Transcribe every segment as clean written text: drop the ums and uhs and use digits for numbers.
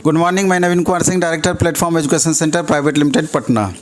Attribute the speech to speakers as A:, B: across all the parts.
A: Good morning, मैं Naveen Kumar Singh, director platform education center private limited Patna.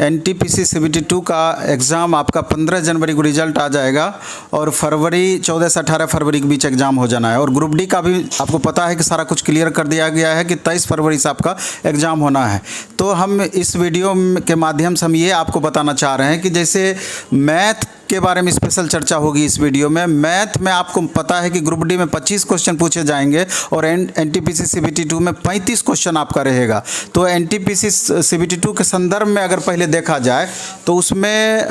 A: NTPC CBT 2 का exam आपका 15 जनवरी को रिजल्ट आ जाएगा और फरवरी 14 से 18 फरवरी के बीच एग्ज़ाम हो जाना है। और ग्रुप डी का भी आपको पता है कि सारा कुछ क्लियर कर दिया गया है कि 23 फरवरी से आपका एग्ज़ाम होना है। तो हम इस वीडियो के माध्यम से हम ये आपको बताना चाह रहे हैं कि जैसे मैथ के बारे में स्पेशल चर्चा होगी इस वीडियो में। मैथ में आपको पता है कि ग्रुप डी में 25 क्वेश्चन पूछे जाएंगे और NTPC CBT 2 में 35 क्वेश्चन आपका रहेगा। तो NTPC CBT 2 के संदर्भ में अगर पहले देखा जाए तो उसमें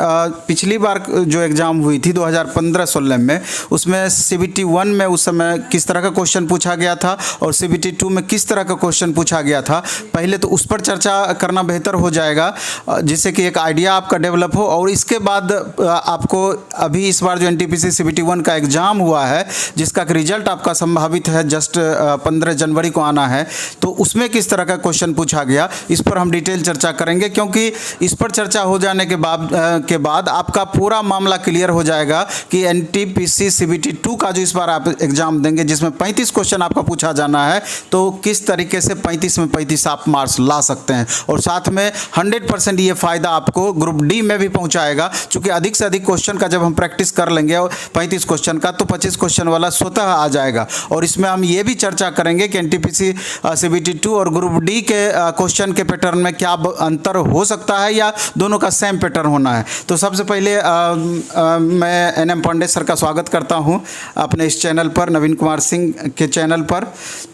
A: पिछली बार जो एग्ज़ाम हुई थी 2015-16 में, उसमें CBT 1 में उस समय किस तरह का क्वेश्चन पूछा गया था और CBT 2 में किस तरह का क्वेश्चन पूछा गया था, पहले तो उस पर चर्चा करना बेहतर हो जाएगा जिससे कि एक आइडिया आपका डेवलप हो। और इसके बाद आपको अभी इस बार जो NTPC CBT 1 का एग्ज़ाम हुआ है जिसका रिजल्ट आपका संभावित है जस्ट 15 जनवरी को आना है, तो उसमें किस तरह का क्वेश्चन पूछा गया इस पर हम डिटेल चर्चा करेंगे, क्योंकि इस पर चर्चा हो जाने के बाद आपका पूरा मामला क्लियर हो जाएगा कि NTPC CBT 2 का जो इस बार आप एग्ज़ाम देंगे जिसमें 35 क्वेश्चन आपका पूछा जाना है, तो किस तरीके से 35 में 35 आप मार्क्स ला सकते हैं। और साथ में 100% ये फ़ायदा आपको ग्रुप डी में भी पहुँचाएगा, चूँकि अधिक से अधिक क्वेश्चन का जब हम प्रैक्टिस कर लेंगे और 35 क्वेश्चन का, तो 25 क्वेश्चन वाला स्वतः आ जाएगा। और इसमें हम ये भी चर्चा करेंगे कि NTPC CBT 2 और ग्रुप डी के क्वेश्चन के पैटर्न में क्या अंतर हो सकता है या दोनों का सेम पैटर्न होना है। तो सबसे पहले मैं NM पांडे सर का स्वागत करता हूं अपने इस चैनल पर, नवीन कुमार सिंह के चैनल पर।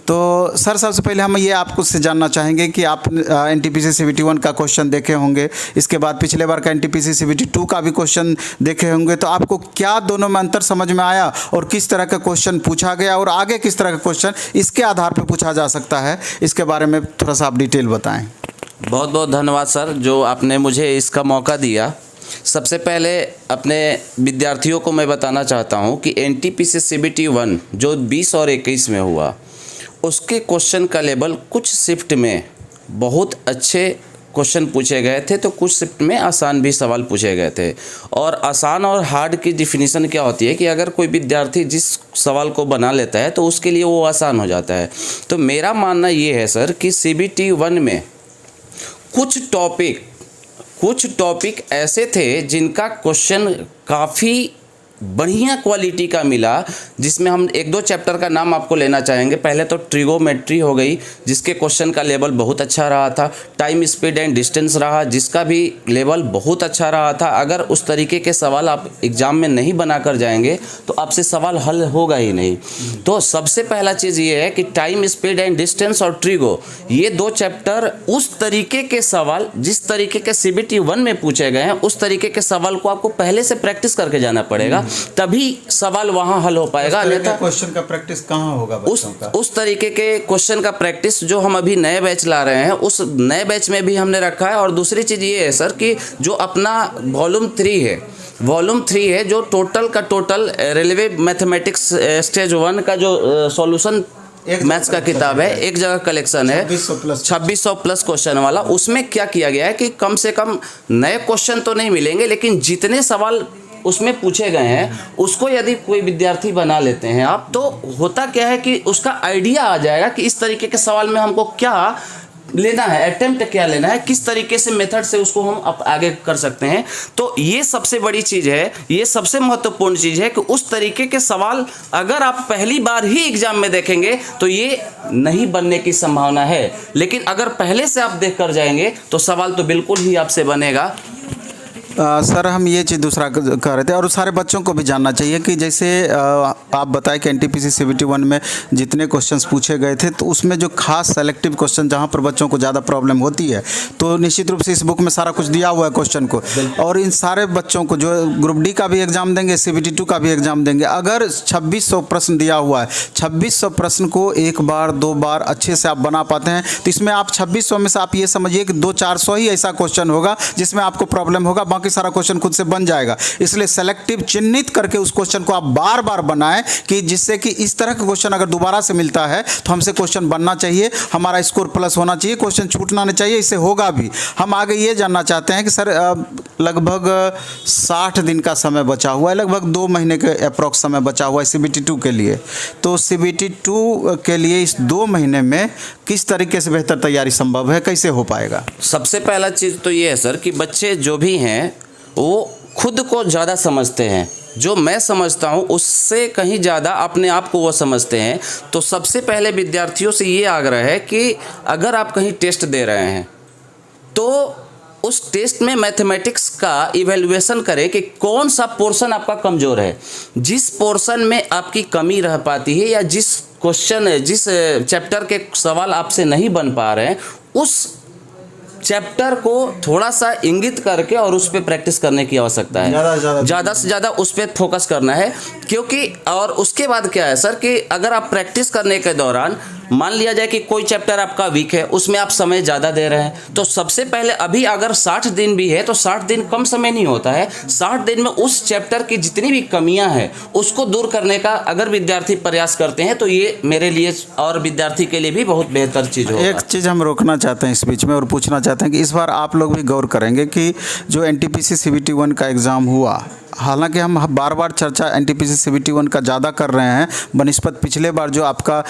A: तो सर, सबसे पहले हम ये आपको से जानना चाहेंगे कि आप NTPC CBT 1 का क्वेश्चन देखे होंगे, इसके बाद पिछले बार का NTPC CBT 2 का भी क्वेश्चन देखे होंगे, तो आपको क्या दोनों में अंतर समझ में आया और किस तरह का क्वेश्चन पूछा गया और आगे किस तरह का क्वेश्चन इसके आधार पर पूछा जा सकता है, इसके बारे में थोड़ा सा आप डिटेल बताएं।
B: बहुत बहुत धन्यवाद सर, जो आपने मुझे इसका मौका दिया। सबसे पहले अपने विद्यार्थियों को मैं बताना चाहता हूं कि NTPC CBT 1 जो 20 और 21 में हुआ, उसके क्वेश्चन का लेवल कुछ शिफ्ट में बहुत अच्छे क्वेश्चन पूछे गए थे, तो कुछ शिफ्ट में आसान भी सवाल पूछे गए थे। और आसान और हार्ड की डिफिनीशन क्या होती है कि अगर कोई विद्यार्थी जिस सवाल को बना लेता है तो उसके लिए वो आसान हो जाता है। तो मेरा मानना ये है सर कि CBT 1 में कुछ टॉपिक ऐसे थे जिनका क्वेश्चन काफ़ी बढ़िया क्वालिटी का मिला, जिसमें हम एक दो चैप्टर का नाम आपको लेना चाहेंगे। पहले तो ट्रिगोमेट्री हो गई, जिसके क्वेश्चन का लेवल बहुत अच्छा रहा था। टाइम, स्पीड एंड डिस्टेंस रहा, जिसका भी लेवल बहुत अच्छा रहा था। अगर उस तरीके के सवाल आप एग्ज़ाम में नहीं बना कर जाएंगे तो आपसे सवाल हल होगा ही नहीं। तो सबसे पहला चीज़ ये है कि टाइम, स्पीड एंड डिस्टेंस और ट्रिगो, ये दो चैप्टर उस तरीके के सवाल जिस तरीके के CBT 1 में पूछे गए हैं, उस तरीके के सवाल को आपको पहले से प्रैक्टिस करके जाना पड़ेगा, तभी सवाल वहां हल हो पाएगा। अन्यथा
A: क्वेश्चन का प्रैक्टिस कहाँ होगा बच्चों का?
B: उस तरीके के क्वेश्चन का प्रैक्टिस जो हम अभी नए बैच ला रहे हैं, उस नए बैच में भी हमने रखा है। और दूसरी चीज़ ये है सर कि जो अपना वॉल्यूम 3 है, जो टोटल का टोटल रेलवे मैथमेटिक्स स्टेज 1 का जो सॉल्यूशन मैथ्स का किताब है, एक जगह कलेक्शन है 2600 प्लस क्वेश्चन वाला। उसमें क्या किया गया है कि कम से कम नए क्वेश्चन तो नहीं मिलेंगे, लेकिन जितने सवाल उसमें पूछे गए हैं उसको यदि कोई विद्यार्थी बना लेते हैं आप, तो होता क्या है कि उसका आइडिया आ जाएगा कि इस तरीके के सवाल में हमको क्या लेना है, अटेम्प्ट क्या लेना है, किस तरीके से मेथड से उसको हम आगे कर सकते हैं। तो ये सबसे बड़ी चीज़ है, ये सबसे महत्वपूर्ण चीज़ है कि उस तरीके के सवाल अगर आप पहली बार ही एग्जाम में देखेंगे तो ये नहीं बनने की संभावना है, लेकिन अगर पहले से आप देख कर जाएंगे तो सवाल तो बिल्कुल ही आपसे बनेगा।
A: सर, हम ये चीज़ दूसरा कह रहे थे और सारे बच्चों को भी जानना चाहिए कि जैसे आप बताएं कि NTPC CBT 1 में जितने क्वेश्चंस पूछे गए थे, तो उसमें जो खास सेलेक्टिव क्वेश्चन जहां पर बच्चों को ज़्यादा प्रॉब्लम होती है, तो निश्चित रूप से इस बुक में सारा कुछ दिया हुआ है क्वेश्चन को। और इन सारे बच्चों को जो ग्रुप डी का भी एग्ज़ाम देंगे, CBT 2 का भी एग्ज़ाम देंगे, अगर 2600 प्रश्न दिया हुआ है, 2600 प्रश्न को एक बार 2 बार अच्छे से आप बना पाते हैं, तो इसमें आप 2600 में से आप ये समझिए कि 200-400 ही ऐसा क्वेश्चन होगा जिसमें आपको प्रॉब्लम होगा। बाकी सारा क्वेश्चन खुद से बन जाएगा। इसलिए सेलेक्टिव चिन्हित करके उस क्वेश्चन को आप बार बार बनाएं कि जिससे कि इस तरह का क्वेश्चन अगर दोबारा से मिलता है तो हमसे क्वेश्चन बनना चाहिए, हमारा स्कोर प्लस होना चाहिए, क्वेश्चन छूटना नहीं चाहिए। इससे होगा भी। हम आगे ये जानना चाहते हैं कि सर लगभग 60 दिन का समय बचा हुआ है, लगभग 2 महीने के अप्रॉक्स समय बचा हुआ है CBT2 के लिए। तो CBT2 के लिए इस 2 महीने में किस तरीके से बेहतर तैयारी संभव है, कैसे हो पाएगा?
B: सबसे पहला चीज़ तो ये है सर कि बच्चे जो भी हैं वो खुद को ज़्यादा समझते हैं। जो मैं समझता हूँ उससे कहीं ज़्यादा अपने आप को वो समझते हैं। तो सबसे पहले विद्यार्थियों से ये आग्रह है कि अगर आप कहीं टेस्ट दे रहे हैं तो उस टेस्ट में मैथमेटिक्स का इवैल्यूएशन करें कि कौन सा पोर्शन आपका कमज़ोर है। जिस पोर्शन में आपकी कमी रह पाती है या जिस चैप्टर के सवाल आपसे नहीं बन पा रहे हैं, उस चैप्टर को थोड़ा सा इंगित करके और उस पर प्रैक्टिस करने की आवश्यकता है। ज़्यादा से ज़्यादा उस पर फोकस करना है। क्योंकि और उसके बाद क्या है सर कि अगर आप प्रैक्टिस करने के दौरान मान लिया जाए कि कोई चैप्टर आपका वीक है, उसमें आप समय ज़्यादा दे रहे हैं, तो सबसे पहले अभी अगर 60 दिन भी है तो 60 दिन कम समय नहीं होता है। 60 दिन में उस चैप्टर की जितनी भी कमियां हैं उसको दूर करने का अगर विद्यार्थी प्रयास करते हैं तो ये मेरे लिए और विद्यार्थी के लिए भी बहुत बेहतर चीज़ होगा।
A: एक चीज़ हम रोकना चाहते हैं इस बीच में और पूछना चाहते हैं कि इस बार आप लोग भी गौर करेंगे कि जो NTPC CBT1 का एग्ज़ाम हुआ, हालांकि हम बार बार चर्चा NTPC CBT1 का ज़्यादा कर रहे हैं बनिस्पत पिछले बार जो आपका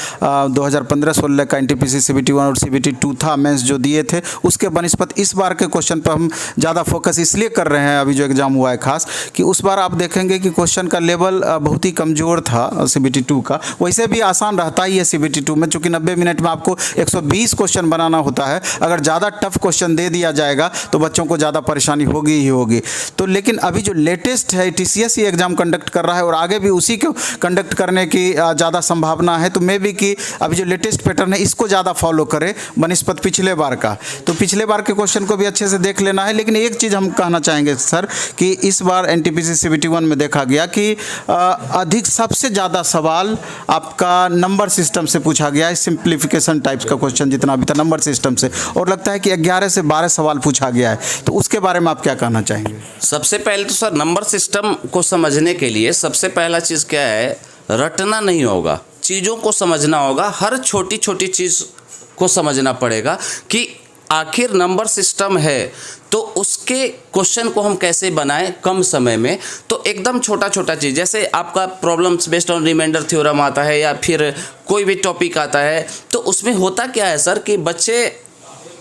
A: 2015-16 का NTPC CBT1 और CBT2 था, मेंस जो दिए थे, उसके बनिस्पत इस बार के क्वेश्चन पर हम ज़्यादा फोकस इसलिए कर रहे हैं अभी जो एग्ज़ाम हुआ है खास, कि उस बार आप देखेंगे कि क्वेश्चन का लेवल बहुत ही कमज़ोर था CBT2 का। वैसे भी आसान रहता ही है CBT2 में, चूँकि 90 मिनट में आपको 120 क्वेश्चन बनाना होता है। अगर ज़्यादा टफ क्वेश्चन दे दिया जाएगा तो बच्चों को ज़्यादा परेशानी होगी ही होगी। तो लेकिन अभी जो लेटेस्ट है TCS ही एग्ज़ाम कंडक्ट कर रहा है और आगे भी उसी को कंडक्ट करने की ज़्यादा संभावना है। तो मे भी कि अभी जो लेटेस्ट पैटर्न है इसको ज़्यादा फॉलो करें बनिस्पत पिछले बार का। तो पिछले बार के क्वेश्चन को भी अच्छे से देख लेना है। लेकिन एक चीज़ हम कहना चाहेंगे सर कि इस बार NTPC CBT1 में देखा गया कि अधिक सबसे ज़्यादा सवाल आपका नंबर सिस्टम से पूछा गया है। सिंप्लीफिकेशन टाइप्स का क्वेश्चन जितना भी था नंबर सिस्टम से, और लगता है कि 11 से 12 सवाल पूछा गया है। तो उसके बारे में आप क्या कहना चाहेंगे?
B: सबसे पहले तो सर नंबर सिस्टम को समझने के लिए सबसे पहला चीज़ क्या है, रटना नहीं होगा, चीज़ों को समझना होगा। हर छोटी छोटी चीज़ को समझना पड़ेगा कि आखिर नंबर सिस्टम है तो उसके क्वेश्चन को हम कैसे बनाएं कम समय में। तो एकदम छोटा छोटा चीज़, जैसे आपका problems based on remainder theorem आता है या फिर कोई भी टॉपिक आता है, तो उसमें होता क्या है सर कि बच्चे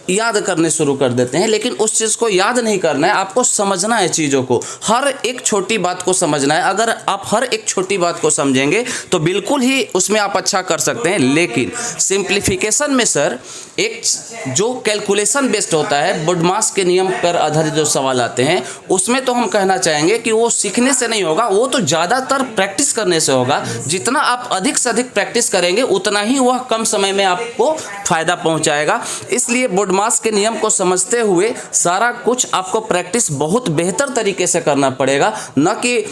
B: याद करने शुरू कर देते हैं, लेकिन उस चीज़ को याद नहीं करना है, आपको समझना है चीज़ों को। हर एक छोटी बात को समझना है। अगर आप हर एक छोटी बात को समझेंगे तो बिल्कुल ही उसमें आप अच्छा कर सकते हैं। लेकिन सिंप्लीफिकेशन में सर एक जो कैलकुलेशन बेस्ड होता है, बुडमास के नियम पर आधारित जो सवाल आते हैं, उसमें तो हम कहना चाहेंगे कि वो सीखने से नहीं होगा, वो तो ज़्यादातर प्रैक्टिस करने से होगा। जितना आप अधिक से अधिक प्रैक्टिस करेंगे उतना ही वह कम समय में आपको फ़ायदा पहुँचाएगा। इसलिए बुडमास के नियम को समझते हुए सारा कुछ आपको प्रैक्टिस बहुत बेहतर तरीके से करना पड़ेगा, न कि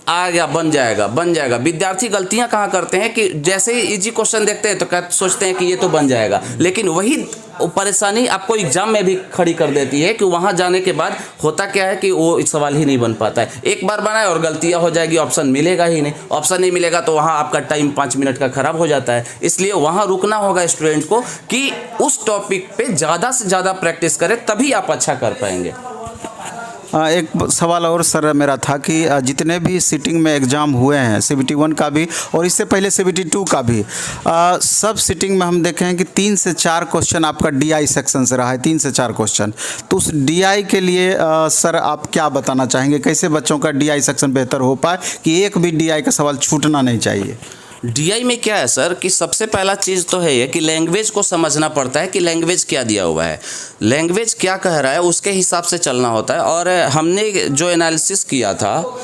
B: आ गया बन जाएगा। विद्यार्थी गलतियां कहाँ करते हैं कि जैसे ही इजी क्वेश्चन देखते हैं तो सोचते हैं कि ये तो बन जाएगा, लेकिन वही परेशानी आपको एग्जाम में भी खड़ी कर देती है कि वहाँ जाने के बाद होता क्या है कि वो सवाल ही नहीं बन पाता है। एक बार बनाए और गलतियाँ हो जाएगी, ऑप्शन मिलेगा ही नहीं। ऑप्शन नहीं मिलेगा तो वहाँ आपका टाइम 5 मिनट का खराब हो जाता है। इसलिए वहाँ रुकना होगा स्टूडेंट को कि उस टॉपिक पे ज़्यादा से ज़्यादा प्रैक्टिस करें, तभी आप अच्छा कर पाएंगे।
A: एक सवाल और सर मेरा था कि जितने भी सिटिंग में एग्ज़ाम हुए हैं CBT1 का भी और इससे पहले CBT2 का भी, सब सिटिंग में हम देखे हैं कि 3 से 4 क्वेश्चन आपका DI सेक्शन से रहा है, 3 से 4 क्वेश्चन। तो उस DI के लिए सर आप क्या बताना चाहेंगे, कैसे बच्चों का DI सेक्शन बेहतर हो पाए कि एक भी DI का सवाल छूटना नहीं चाहिए?
B: DI में क्या है सर कि सबसे पहला चीज़ तो है ये कि लैंग्वेज को समझना पड़ता है कि लैंग्वेज क्या दिया हुआ है, लैंग्वेज क्या कह रहा है, उसके हिसाब से चलना होता है। और हमने जो एनालिसिस किया था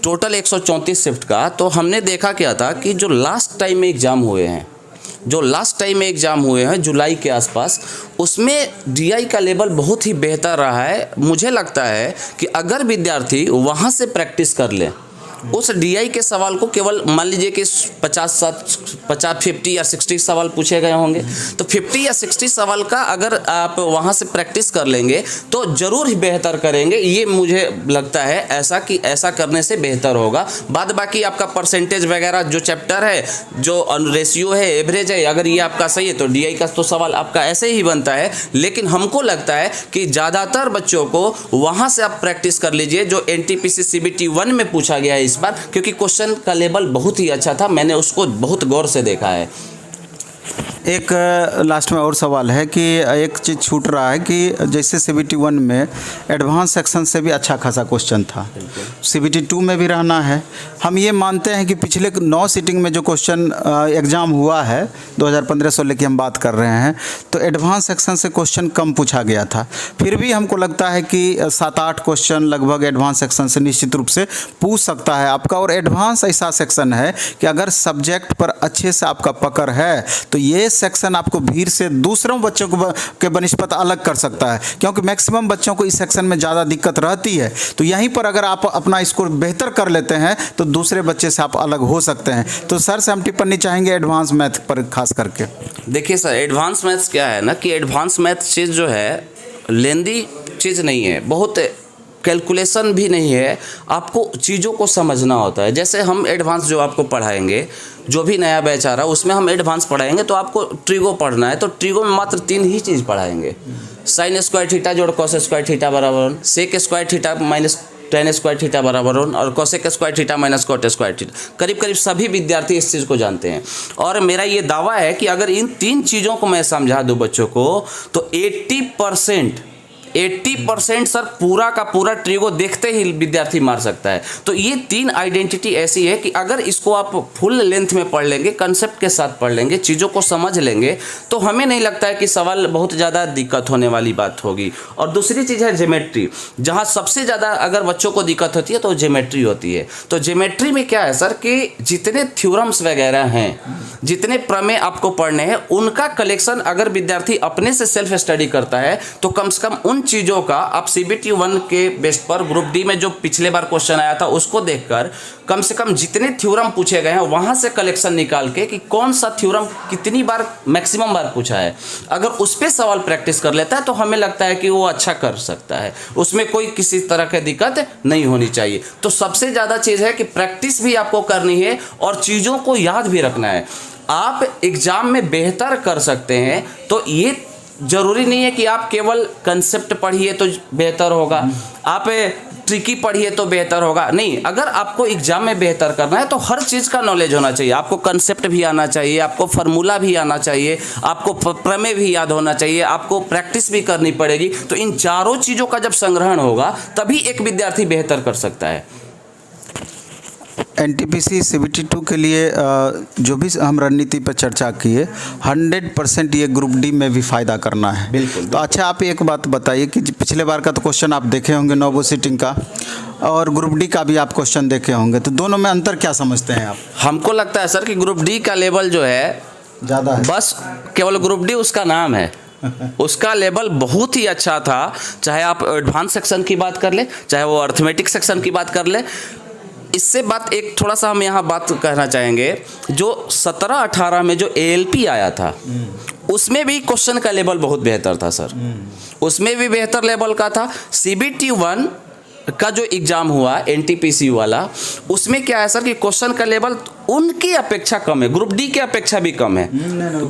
B: टोटल 134 शिफ्ट का, तो हमने देखा क्या था कि जो लास्ट टाइम में एग्ज़ाम हुए हैं जुलाई के आसपास, उसमें DI का लेवल बहुत ही बेहतर रहा है। मुझे लगता है कि अगर विद्यार्थी वहाँ से प्रैक्टिस कर ले उस DI के सवाल को केवल मान लीजिए कि 50 50 या 60 सवाल पूछे गए होंगे, तो 50 या 60 सवाल का अगर आप वहाँ से प्रैक्टिस कर लेंगे तो ज़रूर ही बेहतर करेंगे। ये मुझे लगता है ऐसा कि ऐसा करने से बेहतर होगा। बाद बाकी आपका परसेंटेज वगैरह जो चैप्टर है, जो रेशियो है, एवरेज है, अगर ये आपका सही है तो DI का तो सवाल आपका ऐसे ही बनता है। लेकिन हमको लगता है कि ज़्यादातर बच्चों को वहाँ से आप प्रैक्टिस कर लीजिए जो NTPC CBT 1 में पूछा गया है इस बार, क्योंकि क्वेश्चन का लेवल बहुत ही अच्छा था, मैंने उसको बहुत गौर से देखा है।
A: एक लास्ट में और सवाल है कि एक चीज़ छूट रहा है कि जैसे CBT 1 में एडवांस सेक्शन से भी अच्छा खासा क्वेश्चन था, CBT 2 में भी रहना है। हम ये मानते हैं कि पिछले 9 सीटिंग में जो क्वेश्चन एग्ज़ाम हुआ है 2015-16 की हम बात कर रहे हैं, तो एडवांस सेक्शन से क्वेश्चन कम पूछा गया था। फिर भी हमको लगता है कि 7-8 क्वेश्चन लगभग एडवांस सेक्शन से निश्चित रूप से पूछ सकता है आपका। और एडवांस ऐसा सेक्शन है कि अगर सब्जेक्ट पर अच्छे से आपका पकड़ है तो ये सेक्शन आपको भीड़ से दूसरों बच्चों को के बनिस्बत अलग कर सकता है, क्योंकि मैक्सिमम बच्चों को इस सेक्शन में ज़्यादा दिक्कत रहती है। तो यहीं पर अगर आप अपना स्कोर बेहतर कर लेते हैं तो दूसरे बच्चे से आप अलग हो सकते हैं। तो सर से हम टिप्पणी चाहेंगे एडवांस मैथ पर खास करके।
B: देखिए सर, एडवांस मैथ्स क्या है ना कि एडवांस मैथ्स चीज़ जो है लेंदी चीज़ नहीं है, बहुत कैलकुलेशन भी नहीं है, आपको चीज़ों को समझना होता है। जैसे हम एडवांस जो आपको पढ़ाएंगे, जो भी नया बैच आ रहा है उसमें हम एडवांस पढ़ाएंगे, तो आपको ट्रिगो पढ़ना है, तो ट्रिगो में मात्र 3 ही चीज़ पढ़ाएंगे, साइन स्क्वायर थीटा जोड़ कॉस स्क्वायर थीटा बराबर 1, sec square theta minus tan square theta बराबर 1 और cosec square theta minus cot square theta. करीब करीब सभी विद्यार्थी इस चीज़ को जानते हैं। और मेरा ये दावा है कि अगर इन 3 चीज़ों को मैं समझा दूँ बच्चों को तो 80% सर पूरा का पूरा ट्रिगो देखते ही विद्यार्थी मार सकता है। तो ये 3 आइडेंटिटी ऐसी है कि अगर इसको आप फुल लेंथ में पढ़ लेंगे, कंसेप्ट के साथ पढ़ लेंगे, चीज़ों को समझ लेंगे, तो हमें नहीं लगता है कि सवाल बहुत ज़्यादा दिक्कत होने वाली बात होगी। और दूसरी चीज़ है ज्योमेट्री, जहाँ सबसे ज़्यादा अगर बच्चों को दिक्कत होती है तो ज्योमेट्री होती है। तो ज्योमेट्री में क्या है सर कि जितने थ्योरम्स वगैरह हैं, जितने प्रमेय आपको पढ़ने हैं, उनका कलेक्शन अगर विद्यार्थी अपने से सेल्फ स्टडी करता है तो कम से कम उन चीज़ों का आप CBT 1 के बेस पर ग्रुप डी में जो पिछले बार क्वेश्चन आया था उसको देखकर कम से कम जितने थ्योरम पूछे गए हैं वहाँ से कलेक्शन निकाल के कि कौन सा थ्योरम कितनी बार मैक्सिमम बार पूछा है, अगर उस पर सवाल प्रैक्टिस कर लेता है तो हमें लगता है कि वो अच्छा कर सकता है, उसमें कोई किसी तरह की दिक्कत नहीं होनी चाहिए। तो सबसे ज़्यादा चीज़ है कि प्रैक्टिस भी आपको करनी है और चीज़ों को याद भी रखना है। आप एग्ज़ाम में बेहतर कर सकते हैं, तो ये ज़रूरी नहीं है कि आप केवल कंसेप्ट पढ़िए तो बेहतर होगा, आप ट्रिकी पढ़िए तो बेहतर होगा, नहीं। अगर आपको एग्जाम में बेहतर करना है तो हर चीज़ का नॉलेज होना चाहिए। आपको कंसेप्ट भी आना चाहिए, आपको फार्मूला भी आना चाहिए, आपको प्रमेय भी याद होना चाहिए, आपको प्रैक्टिस भी करनी पड़ेगी। तो इन चारों चीज़ों का जब संग्रहण होगा तभी एक विद्यार्थी बेहतर कर सकता है।
A: NTPC CBT 2 के लिए जो भी हम रणनीति पर चर्चा किए 100% ये ग्रुप डी में भी फ़ायदा करना है।
B: बिल्कुल।
A: तो अच्छा, आप एक बात बताइए कि पिछले बार का तो क्वेश्चन आप देखे होंगे 9 सीटिंग का, और ग्रुप डी का भी आप क्वेश्चन देखे होंगे, तो दोनों में अंतर क्या समझते हैं आप?
B: हमको लगता है सर कि ग्रुप डी का लेवल जो है
A: ज़्यादा है, बस
B: केवल ग्रुप डी उसका नाम है, उसका लेवल बहुत ही अच्छा था। चाहे आप एडवांस सेक्शन की बात कर ले, चाहे वो अर्थमेटिक सेक्शन की बात कर ले। इससे बात एक थोड़ा सा हम यहाँ बात कहना चाहेंगे, जो 17-18 में जो ALP आया था उसमें भी क्वेश्चन का लेवल बहुत बेहतर था सर, उसमें भी बेहतर लेवल का था। CBT 1 का जो एग्ज़ाम हुआ NTPC वाला, उसमें क्या है सर कि क्वेश्चन का लेवल उनकी अपेक्षा कम है, ग्रुप डी की अपेक्षा भी कम है।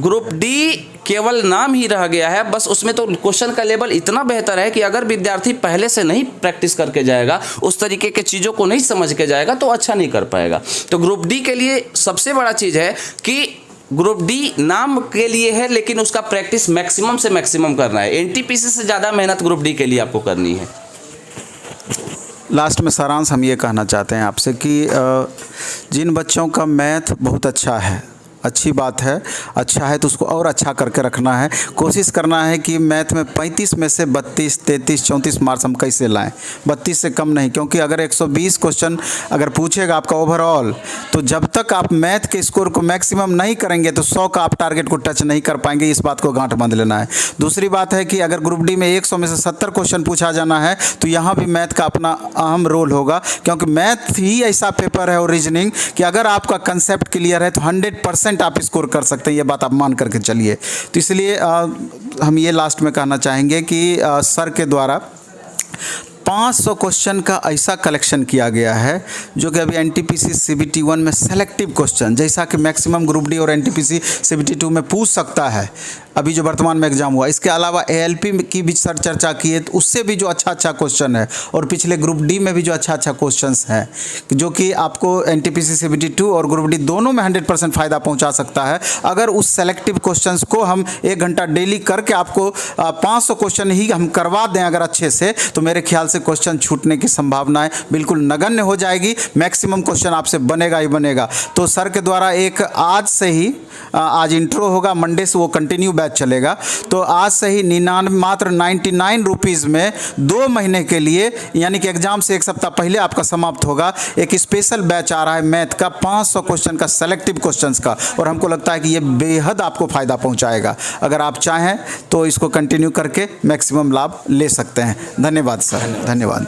B: ग्रुप डी केवल नाम ही रह गया है बस, उसमें तो क्वेश्चन का लेवल इतना बेहतर है कि अगर विद्यार्थी पहले से नहीं प्रैक्टिस करके जाएगा, उस तरीके के चीज़ों को नहीं समझ के जाएगा तो अच्छा नहीं कर पाएगा। तो ग्रुप डी के लिए सबसे बड़ा चीज़ है कि ग्रुप डी नाम के लिए है लेकिन उसका प्रैक्टिस मैक्सिमम से मैक्सिमम करना है। NTPC से ज़्यादा मेहनत ग्रुप डी के लिए आपको करनी है।
A: लास्ट में सारांश हम ये कहना चाहते हैं आपसे कि जिन बच्चों का मैथ बहुत अच्छा है अच्छी बात है। अच्छा है तो उसको और अच्छा करके रखना है। कोशिश करना है कि मैथ में 35 में से 32, 33, 34 मार्क्स हम कैसे लाएं, 32 से कम नहीं, क्योंकि अगर 120 क्वेश्चन अगर पूछेगा आपका ओवरऑल, तो जब तक आप मैथ के स्कोर को मैक्सिमम नहीं करेंगे तो 100 का आप टारगेट को टच नहीं कर पाएंगे। इस बात को गांठ बांध लेना है। दूसरी बात है कि अगर ग्रुप डी में 100 में से 70 क्वेश्चन पूछा जाना है तो यहाँ भी मैथ का अपना अहम रोल होगा, क्योंकि मैथ ही ऐसा पेपर है और रीजनिंग कि अगर आपका कंसेप्ट क्लियर है तो 100% आप स्कोर कर सकते हैं। ये बात आप मान करके चलिए। तो इसलिए हम ये लास्ट में कहना चाहेंगे कि सर के द्वारा 500 क्वेश्चन का ऐसा कलेक्शन किया गया है जो कि अभी एनटीपीसी सीबीटी 1 में सेलेक्टिव क्वेश्चन, जैसा कि मैक्सिमम ग्रुप डी और एनटीपीसी सीबीटी 2 में पूछ सकता है अभी जो वर्तमान में एग्जाम हुआ। इसके अलावा एएलपी की भी सर चर्चा की है, तो उससे भी जो अच्छा क्वेश्चन है, और पिछले ग्रुप डी में भी जो अच्छा क्वेश्चंस हैं जो कि आपको एनटीपीसी सीबीटी 2 और ग्रुप डी दोनों में 100% फ़ायदा पहुंचा सकता है। अगर उस सेलेक्टिव क्वेश्चंस को हम 1 घंटा डेली करके आपको 500 क्वेश्चन ही हम करवा दें अगर अच्छे से, तो मेरे ख्याल से क्वेश्चन छूटने की संभावनाएं बिल्कुल नगण्य हो जाएगी। मैक्सिमम क्वेश्चन आपसे बनेगा ही बनेगा। तो सर के द्वारा एक आज से ही आज इंट्रो होगा, मंडे से वो कंटिन्यू बैच चलेगा। तो आज से ही मात्र 99 रुपीज़ में 2 महीने के लिए, यानी कि एग्जाम से 1 सप्ताह पहले आपका समाप्त होगा, एक स्पेशल बैच आ रहा है मैथ का 500 क्वेश्चन का, सेलेक्टिव क्वेश्चंस का, और हमको लगता है कि ये बेहद आपको फ़ायदा पहुंचाएगा। अगर आप चाहें तो इसको कंटिन्यू करके मैक्सिमम लाभ ले सकते हैं। धन्यवाद सर, धन्यवाद।